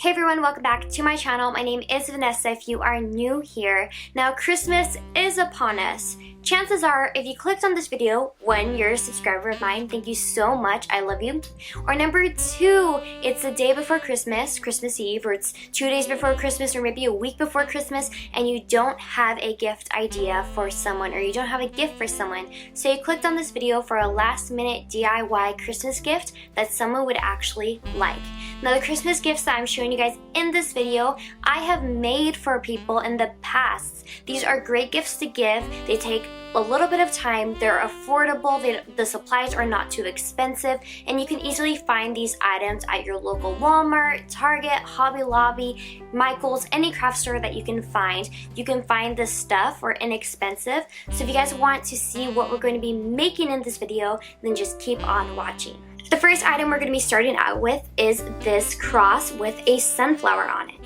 Hey everyone, welcome back to my channel. My name is Vanessa if you are new here. Now, Christmas is upon us. Chances are, if you clicked on this video, one, you're a subscriber of mine. Thank you so much. I love you. Or number two, it's the day before Christmas, Christmas Eve, or it's 2 days before Christmas, or maybe a week before Christmas, and you don't have a gift idea for someone, or you don't have a gift for someone. So you clicked on this video for a last-minute DIY Christmas gift that someone would actually like. Now, the Christmas gifts that I'm showing you guys in this video, I have made for people in the past. These are great gifts to give. They take a little bit of time, they're affordable, the supplies are not too expensive, and you can easily find these items at your local Walmart, Target, Hobby Lobby, Michael's, any craft store that you can find. You can find this stuff for inexpensive. So if you guys want to see what we're going to be making in this video, then just keep on watching. The first item we're going to be starting out with is this cross with a sunflower on it.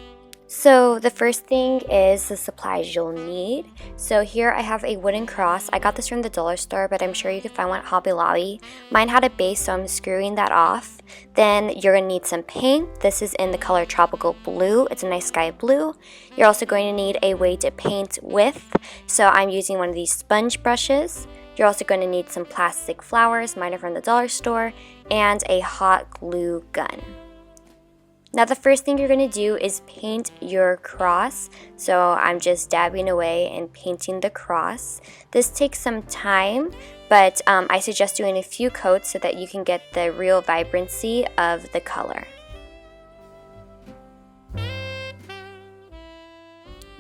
So the first thing is the supplies you'll need. So here I have a wooden cross. I got this from the dollar store, but I'm sure you can find one at Hobby Lobby. Mine had a base, so I'm screwing that off. Then you're going to need some paint. This is in the color Tropical Blue. It's a nice sky blue. You're also going to need a way to paint with. So I'm using one of these sponge brushes. You're also going to need some plastic flowers, mine are from the dollar store, and a hot glue gun. Now the first thing you're going to do is paint your cross. So I'm just dabbing away and painting the cross. This takes some time, but I suggest doing a few coats so that you can get the real vibrancy of the color.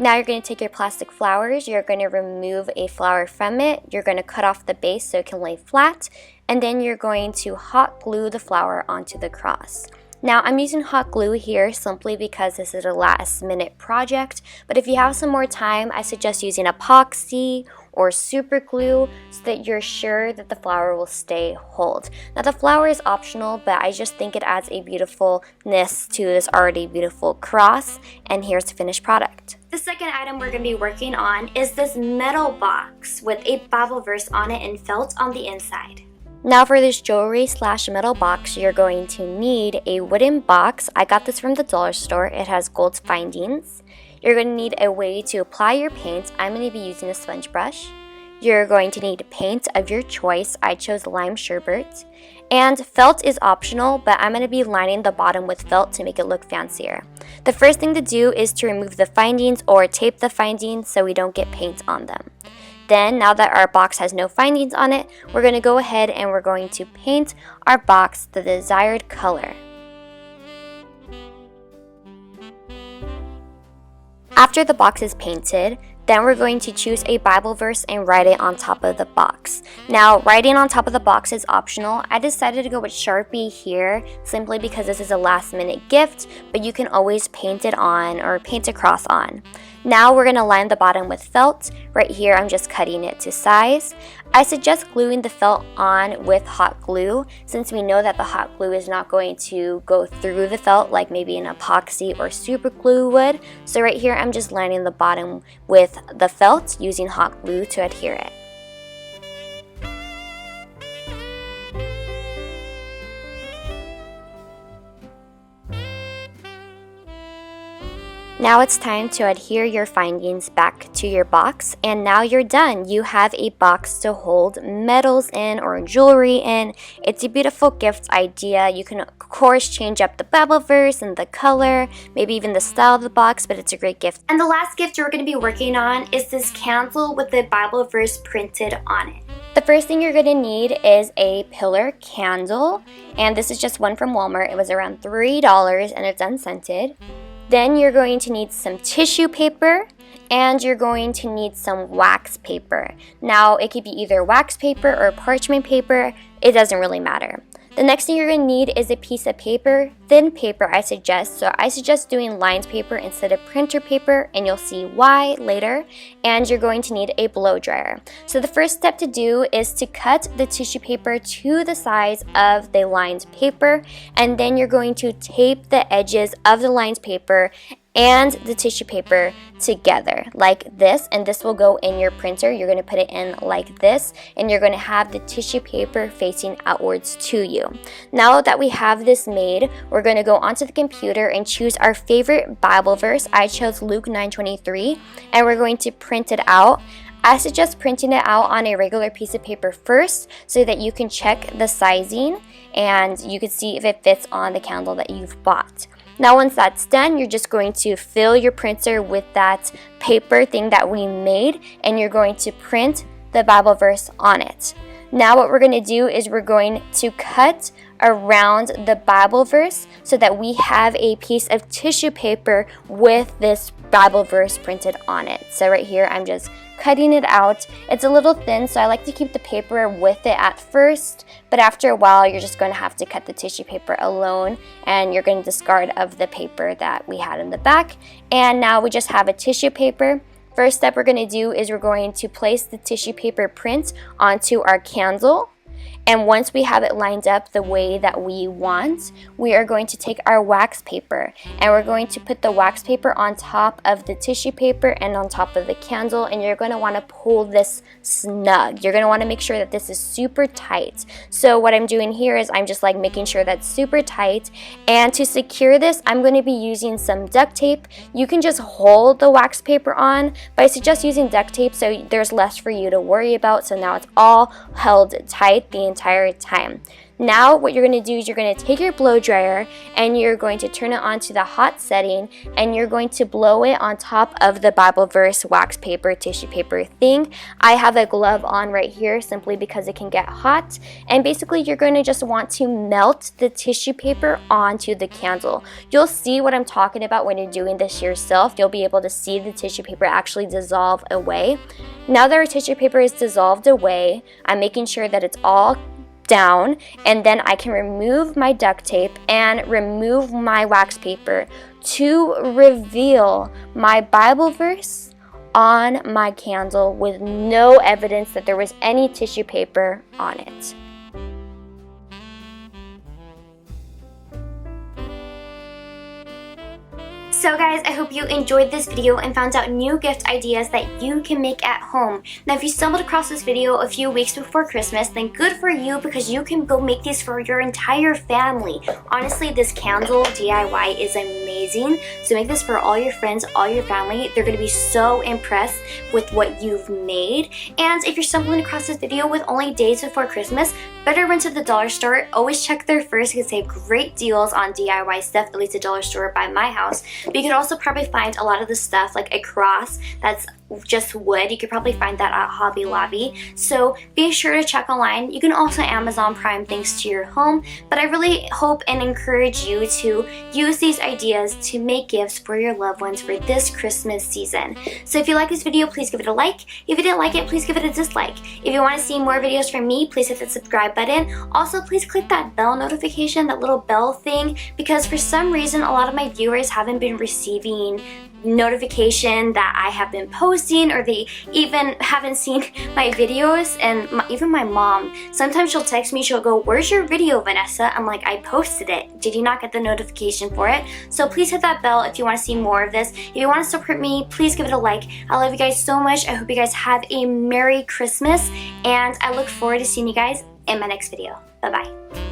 Now you're going to take your plastic flowers, you're going to remove a flower from it, you're going to cut off the base so it can lay flat, and then you're going to hot glue the flower onto the cross. Now I'm using hot glue here simply because this is a last minute project, but if you have some more time, I suggest using epoxy or super glue so that you're sure that the flower will stay hold. Now the flower is optional, but I just think it adds a beautifulness to this already beautiful cross, and here's the finished product. The second item we're going to be working on is this metal box with a Bible verse on it and felt on the inside. Now for this jewelry / metal box, you're going to need a wooden box. I got this from the dollar store. It has gold findings. You're going to need a way to apply your paint. I'm going to be using a sponge brush. You're going to need paint of your choice. I chose lime sherbet. And felt is optional, but I'm going to be lining the bottom with felt to make it look fancier. The first thing to do is to remove the findings or tape the findings so we don't get paint on them. Then, now that our box has no findings on it, we're going to go ahead and we're going to paint our box the desired color. After the box is painted, then we're going to choose a Bible verse and write it on top of the box. Now, writing on top of the box is optional. I decided to go with Sharpie here simply because this is a last minute gift, but you can always paint it on or paint a cross on. Now we're going to line the bottom with felt. Right here I'm just cutting it to size. I suggest gluing the felt on with hot glue since we know that the hot glue is not going to go through the felt like maybe an epoxy or super glue would. So right here I'm just lining the bottom with the felt using hot glue to adhere it. Now it's time to adhere your findings back to your box, and now you're done. You have a box to hold medals in or jewelry in. It's a beautiful gift idea. You can of course change up the Bible verse and the color, maybe even the style of the box, but it's a great gift. And the last gift we're going to be working on is this candle with the Bible verse printed on it. The first thing you're going to need is a pillar candle, and this is just one from Walmart. It was around $3 and it's unscented. Then you're going to need some tissue paper and you're going to need some wax paper. Now it could be either wax paper or parchment paper, it doesn't really matter. The next thing you're going to need is a piece of paper, thin paper I suggest. So I suggest doing lined paper instead of printer paper, and you'll see why later. And you're going to need a blow dryer. So the first step to do is to cut the tissue paper to the size of the lined paper, and then you're going to tape the edges of the lined paper and the tissue paper together like this, and this will go in your printer. You're going to put it in like this, and you're going to have the tissue paper facing outwards to you. Now that we have this made, we're going to go onto the computer and choose our favorite Bible verse. I chose Luke 9:23, and we're going to print it out. I suggest printing it out on a regular piece of paper first so that you can check the sizing and you can see if it fits on the candle that you've bought. Now once that's done, you're just going to fill your printer with that paper thing that we made, and you're going to print the Bible verse on it. Now what we're going to do is we're going to cut around the Bible verse so that we have a piece of tissue paper with this Bible verse printed on it. So right here, I'm just cutting it out. It's a little thin, so I like to keep the paper with it at first, but after a while, you're just going to have to cut the tissue paper alone, and you're going to discard of the paper that we had in the back. And now we just have a tissue paper. First step we're going to do is we're going to place the tissue paper print onto our candle. And once we have it lined up the way that we want, we are going to take our wax paper and we're going to put the wax paper on top of the tissue paper and on top of the candle, and you're going to want to pull this snug. You're going to want to make sure that this is super tight. So what I'm doing here is I'm just like making sure that's super tight, and to secure this, I'm going to be using some duct tape. You can just hold the wax paper on, but I suggest using duct tape so there's less for you to worry about. So now it's all held tight the entire time. Now what you're going to do is you're going to take your blow dryer and you're going to turn it on to the hot setting, and you're going to blow it on top of the Bible verse wax paper tissue paper thing. I have a glove on right here simply because it can get hot, and basically you're going to just want to melt the tissue paper onto the candle. You'll see what I'm talking about when you're doing this yourself. You'll be able to see the tissue paper actually dissolve away. Now that our tissue paper is dissolved away, I'm making sure that it's all down, and then I can remove my duct tape and remove my wax paper to reveal my Bible verse on my candle with no evidence that there was any tissue paper on it. So guys, I hope you enjoyed this video and found out new gift ideas that you can make at home. Now if you stumbled across this video a few weeks before Christmas, then good for you, because you can go make these for your entire family. Honestly, this candle DIY is amazing. So make this for all your friends, all your family. They're going to be so impressed with what you've made. And if you're stumbling across this video with only days before Christmas, better run to the dollar store. Always check there first. You can save great deals on DIY stuff, at least the dollar store by my house. But you could also probably find a lot of the stuff like a cross that's just wood. You could probably find that at Hobby Lobby. So be sure to check online. You can also Amazon Prime things to your home. But I really hope and encourage you to use these ideas to make gifts for your loved ones for this Christmas season. So if you like this video, please give it a like. If you didn't like it, please give it a dislike. If you want to see more videos from me, please hit the subscribe button. Also, please click that bell notification, that little bell thing, because for some reason a lot of my viewers haven't been receiving notification that I have been posting, or they even haven't seen my videos. And even my mom, sometimes she'll text me, she'll go, "Where's your video, Vanessa?" I'm like, "I posted it. Did you not get the notification for it?" So please hit that bell if you want to see more of this. If you want to support me, please give it a like. I love you guys so much. I hope you guys have a Merry Christmas, and I look forward to seeing you guys in my next video. Bye bye.